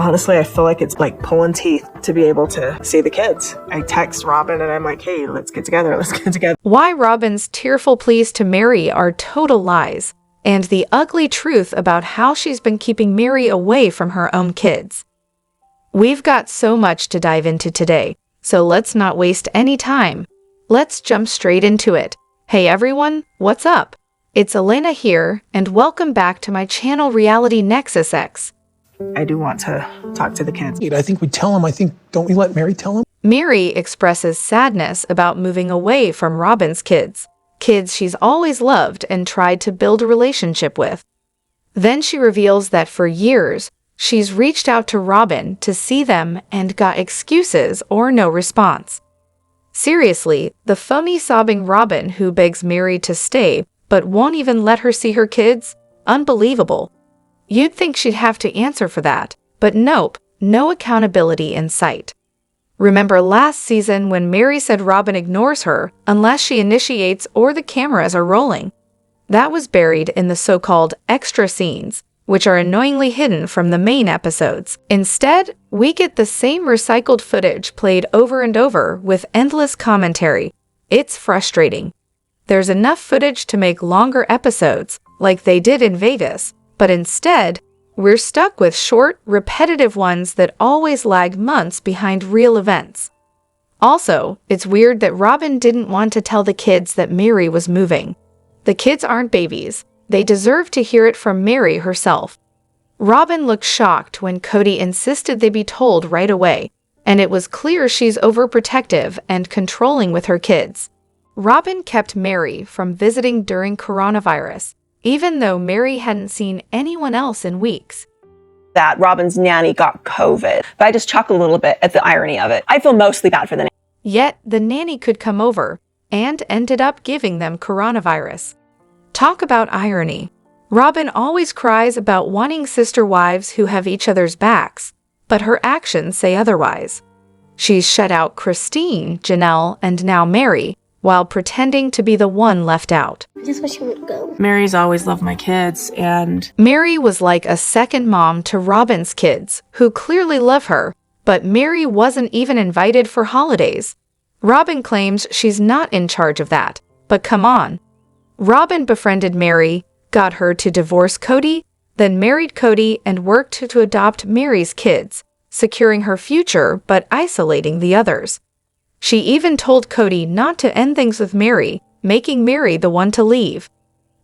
Honestly, I feel like it's like pulling teeth to be able to see the kids. I text Robyn and I'm like, hey, let's get together. Let's get together. Why Robyn's tearful pleas to Meri are total lies, and the ugly truth about how she's been keeping Meri away from her own kids. We've got so much to dive into today, so let's not waste any time. Let's jump straight into it. Hey everyone, what's up? It's Elena here, and welcome back to my channel Reality Nexus X. I do want to talk to the kids. I think we tell him. Don't we let Meri tell him? Meri expresses sadness about moving away from Robyn's kids. Kids she's always loved and tried to build a relationship with. Then she reveals that for years, she's reached out to Robyn to see them and got excuses or no response. Seriously, the foamy sobbing Robyn who begs Meri to stay but won't even let her see her kids? Unbelievable. You'd think she'd have to answer for that, but nope, no accountability in sight. Remember last season when Meri said Robyn ignores her unless she initiates or the cameras are rolling? That was buried in the so-called extra scenes, which are annoyingly hidden from the main episodes. Instead, we get the same recycled footage played over and over with endless commentary. It's frustrating. There's enough footage to make longer episodes, like they did in Vegas, but instead, we're stuck with short, repetitive ones that always lag months behind real events. Also, it's weird that Robyn didn't want to tell the kids that Meri was moving. The kids aren't babies. They deserve to hear it from Meri herself. Robyn looked shocked when Kody insisted they be told right away, and it was clear she's overprotective and controlling with her kids. Robyn kept Meri from visiting during coronavirus, even though Meri hadn't seen anyone else in weeks. That Robyn's nanny got COVID, but I just chuckle a little bit at the irony of it. I feel mostly bad for the nanny. Yet, the nanny could come over and ended up giving them coronavirus. Talk about irony. Robyn always cries about wanting sister wives who have each other's backs, but her actions say otherwise. She's shut out Christine, Janelle, and now Meri, while pretending to be the one left out. I just wish you would go. Meri's always loved my kids, and Meri was like a second mom to Robyn's kids, who clearly love her, but Meri wasn't even invited for holidays. Robyn claims she's not in charge of that, but come on. Robyn befriended Meri, got her to divorce Kody, then married Kody and worked to adopt Meri's kids, securing her future but isolating the others. She even told Kody not to end things with Meri, making Meri the one to leave.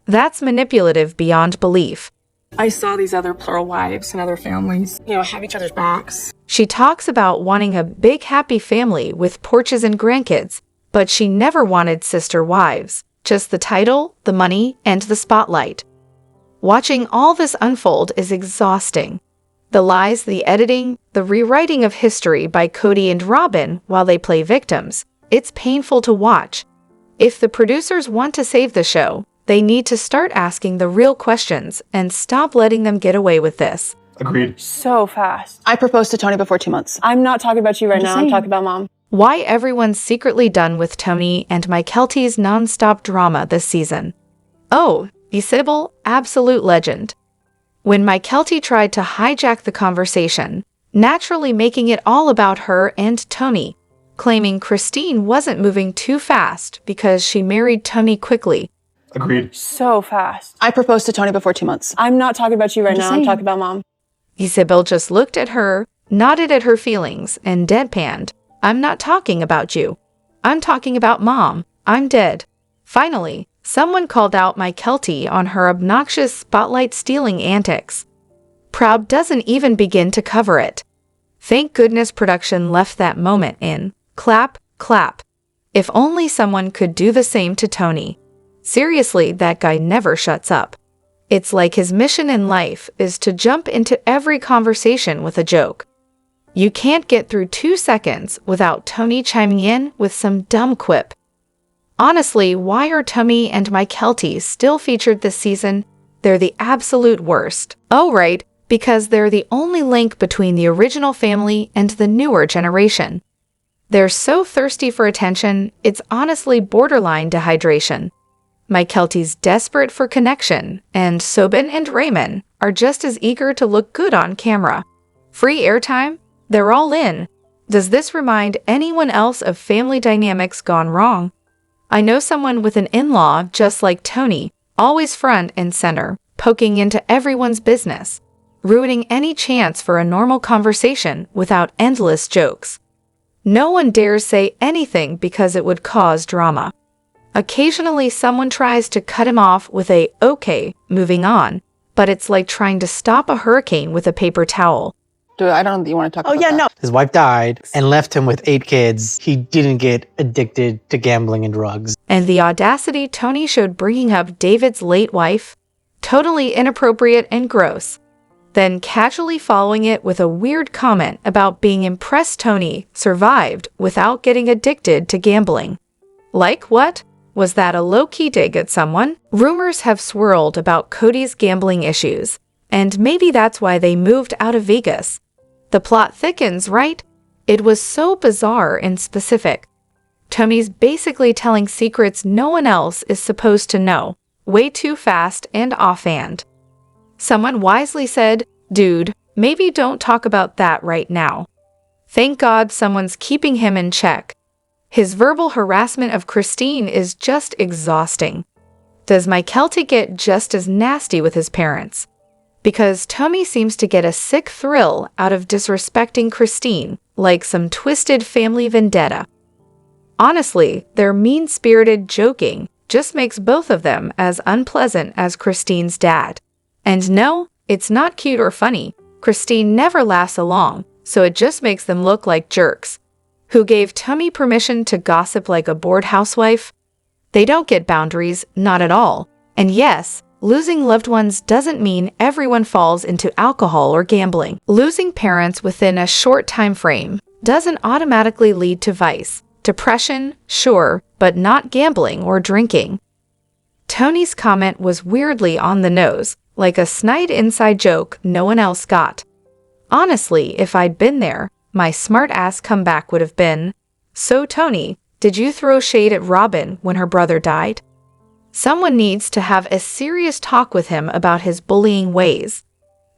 That's manipulative beyond belief. I saw these other plural wives and other families, have each other's backs. She talks about wanting a big happy family with porches and grandkids, but she never wanted sister wives, just the title, the money, and the spotlight. Watching all this unfold is exhausting. The lies, the editing, the rewriting of history by Kody and Robyn while they play victims. It's painful to watch. If the producers want to save the show, they need to start asking the real questions and stop letting them get away with this. Agreed. So fast. I proposed to Tony before 2 months. I'm not talking about you right now. I'm talking about mom. Why everyone's secretly done with Tony and Mykelti's non-stop drama this season. Oh, Isabel, absolute legend. When Mykelti tried to hijack the conversation, naturally making it all about her and Tony, claiming Christine wasn't moving too fast because she married Tony quickly. Agreed. So fast. I proposed to Tony before 2 months. I'm not talking about you right now. I'm talking about mom. Isabel just looked at her, nodded at her feelings, and deadpanned. I'm not talking about you. I'm talking about mom. I'm dead. Finally, someone called out Mykelti on her obnoxious spotlight-stealing antics. Proud doesn't even begin to cover it. Thank goodness production left that moment in. Clap, clap. If only someone could do the same to Tony. Seriously, that guy never shuts up. It's like his mission in life is to jump into every conversation with a joke. You can't get through 2 seconds without Tony chiming in with some dumb quip. Honestly, why are Tony and Mykelti still featured this season? They're the absolute worst. Oh right, because they're the only link between the original family and the newer generation. They're so thirsty for attention, it's honestly borderline dehydration. Mykelti's desperate for connection, and Sobin and Raymond are just as eager to look good on camera. Free airtime? They're all in. Does this remind anyone else of family dynamics gone wrong? I know someone with an in-law just like Tony, always front and center, poking into everyone's business, ruining any chance for a normal conversation without endless jokes. No one dares say anything because it would cause drama. Occasionally, someone tries to cut him off with a, "Okay, moving on," but it's like trying to stop a hurricane with a paper towel. I don't know that you want to talk about that. no. His wife died and left him with 8 kids. He didn't get addicted to gambling and drugs. And the audacity Tony showed bringing up David's late wife? Totally inappropriate and gross. Then casually following it with a weird comment about being impressed Tony survived without getting addicted to gambling. Like what? Was that a low-key dig at someone? Rumors have swirled about Kody's gambling issues, and maybe that's why they moved out of Vegas. The plot thickens, right? It was so bizarre and specific. Tony's basically telling secrets no one else is supposed to know, way too fast and offhand. Someone wisely said, "Dude, maybe don't talk about that right now." Thank God someone's keeping him in check. His verbal harassment of Christine is just exhausting. Does Mykelti get just as nasty with his parents? Because Tony seems to get a sick thrill out of disrespecting Christine, like some twisted family vendetta. Honestly, their mean-spirited joking just makes both of them as unpleasant as Christine's dad. And no, it's not cute or funny. Christine never laughs along, so it just makes them look like jerks. Who gave Tony permission to gossip like a bored housewife? They don't get boundaries, not at all. And yes, losing loved ones doesn't mean everyone falls into alcohol or gambling. Losing parents within a short time frame doesn't automatically lead to vice. Depression, sure, but not gambling or drinking. Tony's comment was weirdly on the nose, like a snide inside joke no one else got. Honestly, if I'd been there, my smart-ass comeback would have been, "So Tony, did you throw shade at Robyn when her brother died?" Someone needs to have a serious talk with him about his bullying ways.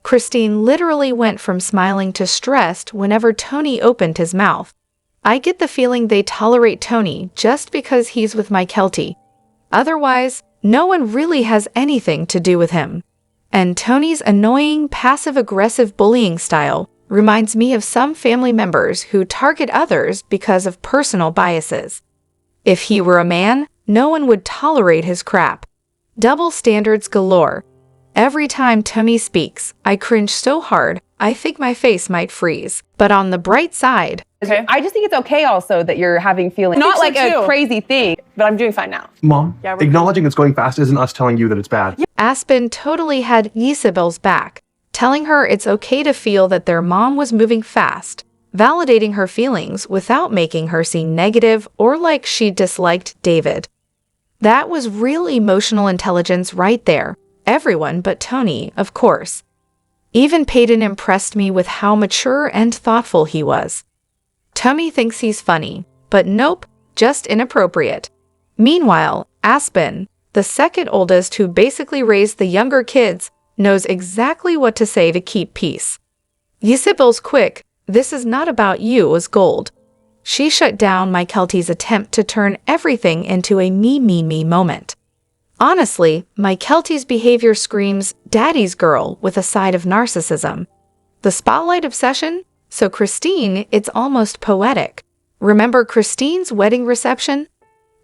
Christine literally went from smiling to stressed whenever Tony opened his mouth. I get the feeling they tolerate Tony just because he's with Mykelti. Otherwise, no one really has anything to do with him. And Tony's annoying, passive-aggressive bullying style reminds me of some family members who target others because of personal biases. If he were a man, no one would tolerate his crap. Double standards galore. Every time Tony speaks, I cringe so hard, I think my face might freeze. But on the bright side, Okay. I just think it's okay also that you're having feelings. Not like a crazy thing, but I'm doing fine now. Mom, acknowledging it's going fast isn't us telling you that it's bad. Aspen totally had Isabel's back, telling her it's okay to feel that their mom was moving fast, validating her feelings without making her seem negative or like she disliked David. That was real emotional intelligence right there. Everyone but Tony, of course. Even Peyton impressed me with how mature and thoughtful he was. Tony thinks he's funny, but nope, just inappropriate. Meanwhile, Aspen, the second oldest who basically raised the younger kids, knows exactly what to say to keep peace. Isabel's quick, "This is not about you," was gold. She shut down Mykelti's attempt to turn everything into a me moment. Honestly, Mykelti's behavior screams daddy's girl with a side of narcissism. The spotlight obsession? So Christine, it's almost poetic. Remember Christine's wedding reception?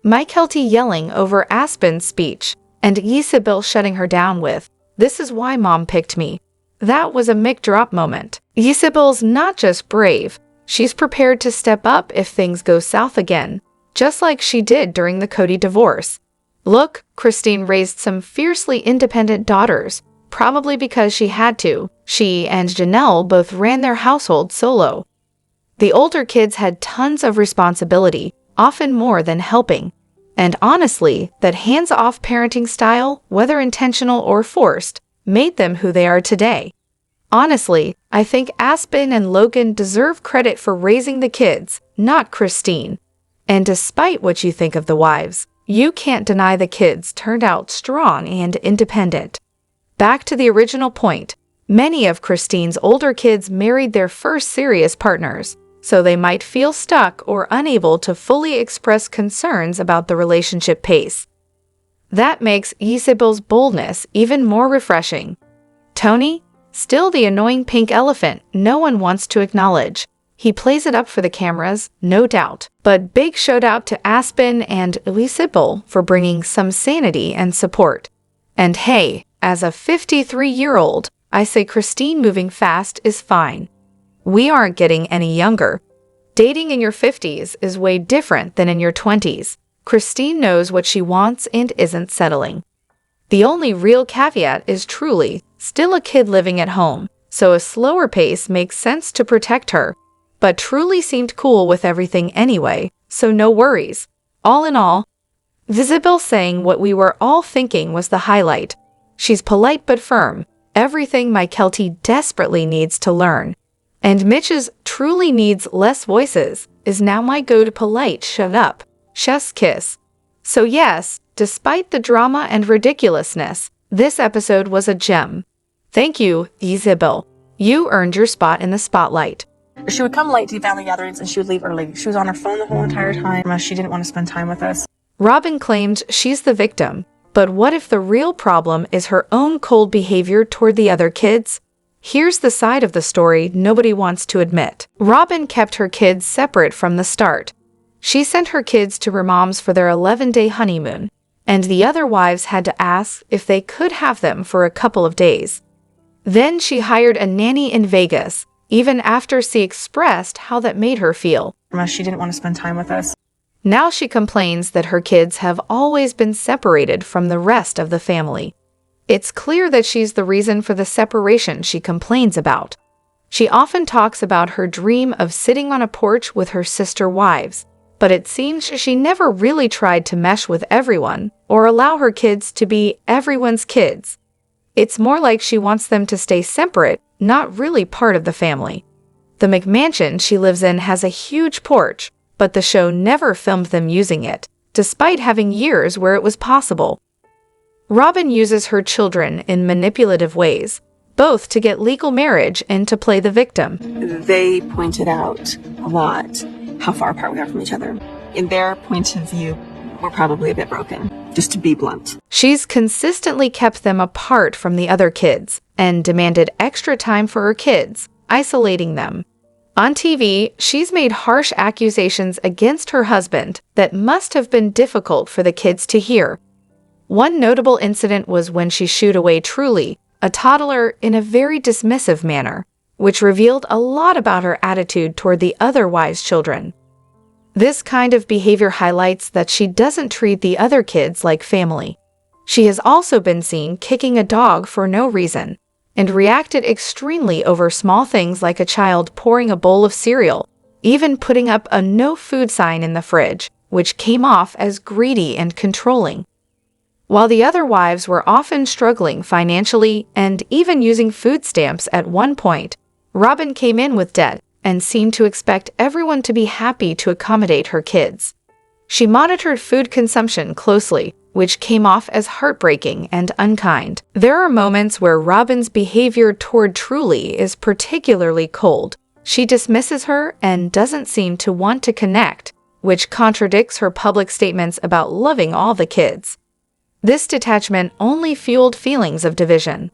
Mykelti yelling over Aspen's speech, and Isabel shutting her down with, "This is why mom picked me." That was a mic drop moment. Isabel's not just brave, she's prepared to step up if things go south again, just like she did during the Kody divorce. Look, Christine raised some fiercely independent daughters, probably because she had to. She and Janelle both ran their household solo. The older kids had tons of responsibility, often more than helping. And honestly, that hands-off parenting style, whether intentional or forced, made them who they are today. Honestly, I think Aspen and Logan deserve credit for raising the kids, not Christine. And despite what you think of the wives, you can't deny the kids turned out strong and independent. Back to the original point, Many of Christine's older kids married their first serious partners, so they might feel stuck or unable to fully express concerns about the relationship pace. That makes Isabel's boldness even more refreshing. Tony? Still the annoying pink elephant no one wants to acknowledge. He plays it up for the cameras, no doubt. But big shout out to Aspen and Isabel for bringing some sanity and support. And hey, as a 53-year-old, I say Christine moving fast is fine. We aren't getting any younger. Dating in your 50s is way different than in your 20s. Christine knows what she wants and isn't settling. The only real caveat is Truly still a kid living at home, so a slower pace makes sense to protect her. But Truly seemed cool with everything anyway, so no worries. All in all, Isabel saying what we were all thinking was the highlight. She's polite but firm, everything my Keltie desperately needs to learn. And Mitch's Truly needs less voices is now my go-to polite shut up, chef's kiss. So yes, despite the drama and ridiculousness, this episode was a gem. Thank you, Isabel. You earned your spot in the spotlight. She would come late to family gatherings and she would leave early. She was on her phone the whole entire time. She didn't want to spend time with us. Robyn claimed she's the victim, but what if the real problem is her own cold behavior toward the other kids? Here's the side of the story nobody wants to admit. Robyn kept her kids separate from the start. She sent her kids to her mom's for their 11-day honeymoon, and the other wives had to ask if they could have them for a couple of days. Then she hired a nanny in Vegas, even after she expressed how that made her feel. She didn't want to spend time with us. Now she complains that her kids have always been separated from the rest of the family. It's clear that she's the reason for the separation she complains about. She often talks about her dream of sitting on a porch with her sister wives, but it seems she never really tried to mesh with everyone or allow her kids to be everyone's kids. It's more like she wants them to stay separate, not really part of the family. The McMansion she lives in has a huge porch, but the show never filmed them using it, despite having years where it was possible. Robyn uses her children in manipulative ways, both to get legal marriage and to play the victim. They pointed out a lot how far apart we are from each other. In their point of view, we're probably a bit broken, just to be blunt. She's consistently kept them apart from the other kids and demanded extra time for her kids, isolating them. On TV, she's made harsh accusations against her husband that must have been difficult for the kids to hear. One notable incident was when she shooed away Truly, a toddler, in a very dismissive manner, which revealed a lot about her attitude toward the other wives' children. This kind of behavior highlights that she doesn't treat the other kids like family. She has also been seen kicking a dog for no reason, and reacted extremely over small things like a child pouring a bowl of cereal, even putting up a no food sign in the fridge, which came off as greedy and controlling. While the other wives were often struggling financially and even using food stamps at one point, Robyn came in with debt and seemed to expect everyone to be happy to accommodate her kids. She monitored food consumption closely, which came off as heartbreaking and unkind. There are moments where Robyn's behavior toward Truly is particularly cold. She dismisses her and doesn't seem to want to connect, which contradicts her public statements about loving all the kids. This detachment only fueled feelings of division.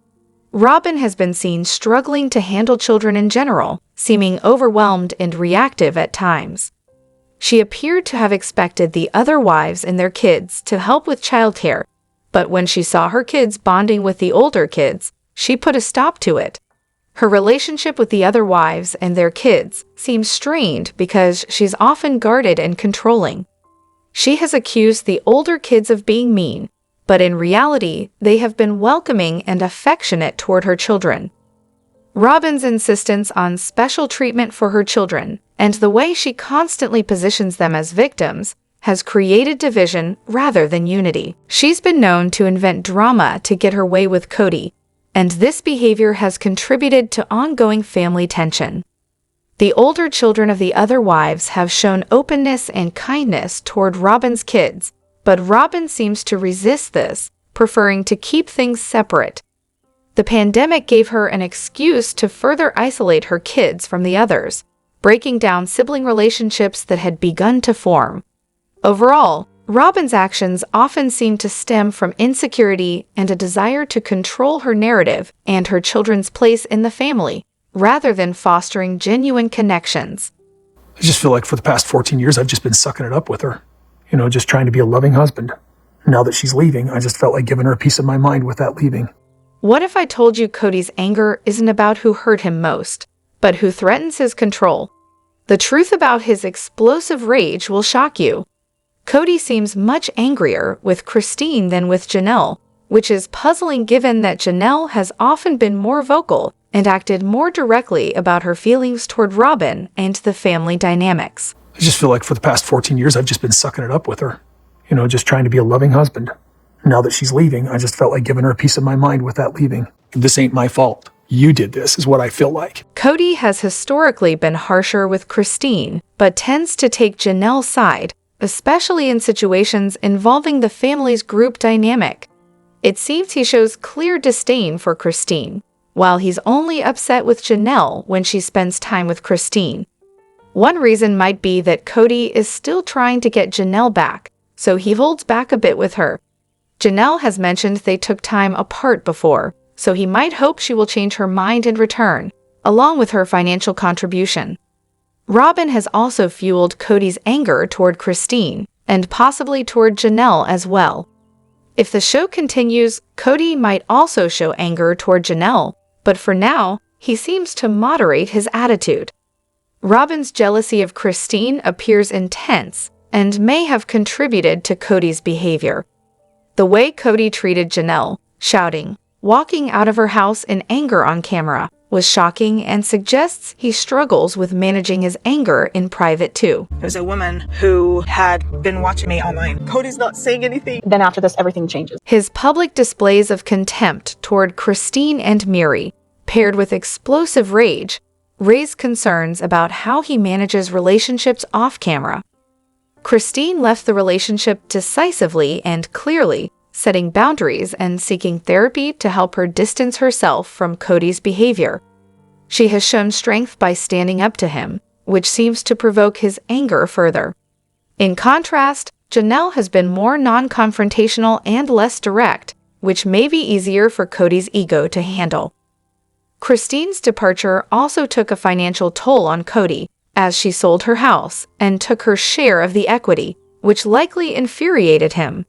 Robyn has been seen struggling to handle children in general, seeming overwhelmed and reactive at times. She appeared to have expected the other wives and their kids to help with childcare, but when she saw her kids bonding with the older kids, she put a stop to it. Her relationship with the other wives and their kids seems strained because she's often guarded and controlling. She has accused the older kids of being mean, but in reality, they have been welcoming and affectionate toward her children. Robyn's insistence on special treatment for her children and the way she constantly positions them as victims has created division rather than unity. She's been known to invent drama to get her way with Kody, and this behavior has contributed to ongoing family tension. The older children of the other wives have shown openness and kindness toward Robyn's kids, but Robyn seems to resist this, preferring to keep things separate. The pandemic gave her an excuse to further isolate her kids from the others, breaking down sibling relationships that had begun to form. Overall, Robyn's actions often seem to stem from insecurity and a desire to control her narrative and her children's place in the family, rather than fostering genuine connections. I just feel like for the past 14 years, I've just been sucking it up with her. You know, just trying to be a loving husband. Now that she's leaving, I just felt like giving her a piece of my mind with that leaving. What if I told you Kody's anger isn't about who hurt him most, but who threatens his control? The truth about his explosive rage will shock you. Kody seems much angrier with Christine than with Janelle, which is puzzling given that Janelle has often been more vocal and acted more directly about her feelings toward Robyn and the family dynamics. I just feel like for the past 14 years, I've just been sucking it up with her. You know, just trying to be a loving husband. Now that she's leaving, I just felt like giving her a piece of my mind with that leaving. This ain't my fault. You did this, is what I feel like. Kody has historically been harsher with Christine, but tends to take Janelle's side, especially in situations involving the family's group dynamic. It seems he shows clear disdain for Christine, while he's only upset with Janelle when she spends time with Christine. One reason might be that Kody is still trying to get Janelle back, so he holds back a bit with her. Janelle has mentioned they took time apart before, so he might hope she will change her mind in return, along with her financial contribution. Robyn has also fueled Kody's anger toward Christine, and possibly toward Janelle as well. If the show continues, Kody might also show anger toward Janelle, but for now, he seems to moderate his attitude. Robyn's jealousy of Christine appears intense, and may have contributed to Kody's behavior. The way Kody treated Janelle, shouting, walking out of her house in anger on camera, was shocking and suggests he struggles with managing his anger in private too. There's a woman who had been watching me online. Kody's not saying anything. Then after this, everything changes. His public displays of contempt toward Christine and Meri, paired with explosive rage, raise concerns about how he manages relationships off camera. Christine left the relationship decisively and clearly, setting boundaries and seeking therapy to help her distance herself from Kody's behavior. She has shown strength by standing up to him, which seems to provoke his anger further. In contrast, Janelle has been more non-confrontational and less direct, which may be easier for Kody's ego to handle. Christine's departure also took a financial toll on Kody, as she sold her house and took her share of the equity, which likely infuriated him.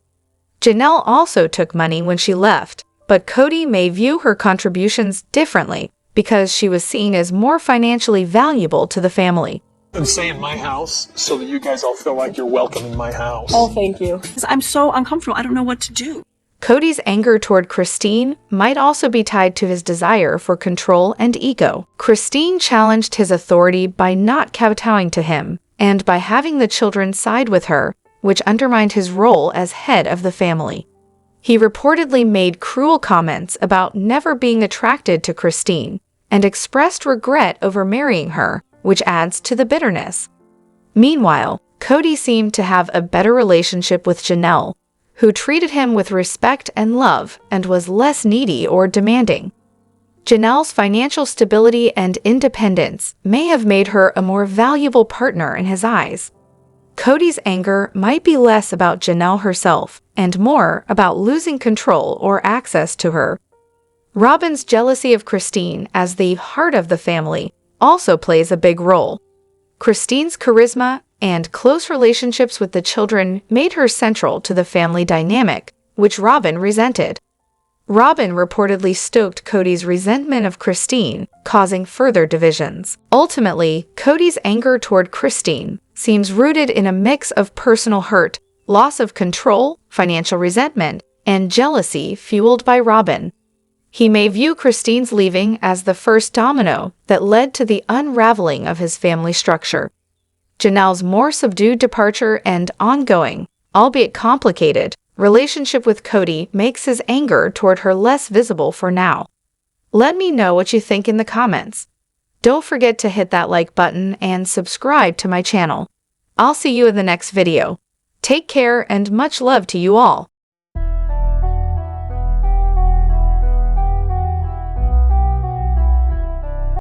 Janelle also took money when she left, but Kody may view her contributions differently because she was seen as more financially valuable to the family. I'm saying my house so that you guys all feel like you're welcome in my house. Oh, thank you. I'm so uncomfortable. I don't know what to do. Kody's anger toward Christine might also be tied to his desire for control and ego. Christine challenged his authority by not kowtowing to him, and by having the children side with her, which undermined his role as head of the family. He reportedly made cruel comments about never being attracted to Christine, and expressed regret over marrying her, which adds to the bitterness. Meanwhile, Kody seemed to have a better relationship with Janelle, who treated him with respect and love and was less needy or demanding. Janelle's financial stability and independence may have made her a more valuable partner in his eyes. Kody's anger might be less about Janelle herself and more about losing control or access to her. Robyn's jealousy of Christine as the heart of the family also plays a big role. Christine's charisma and close relationships with the children made her central to the family dynamic, which Robyn resented. Robyn reportedly stoked Kody's resentment of Christine, causing further divisions. Ultimately, Kody's anger toward Christine seems rooted in a mix of personal hurt, loss of control, financial resentment, and jealousy fueled by Robyn. He may view Christine's leaving as the first domino that led to the unraveling of his family structure. Janelle's more subdued departure and ongoing, albeit complicated, relationship with Kody makes his anger toward her less visible for now. Let me know what you think in the comments. Don't forget to hit that like button and subscribe to my channel. I'll see you in the next video. Take care and much love to you all.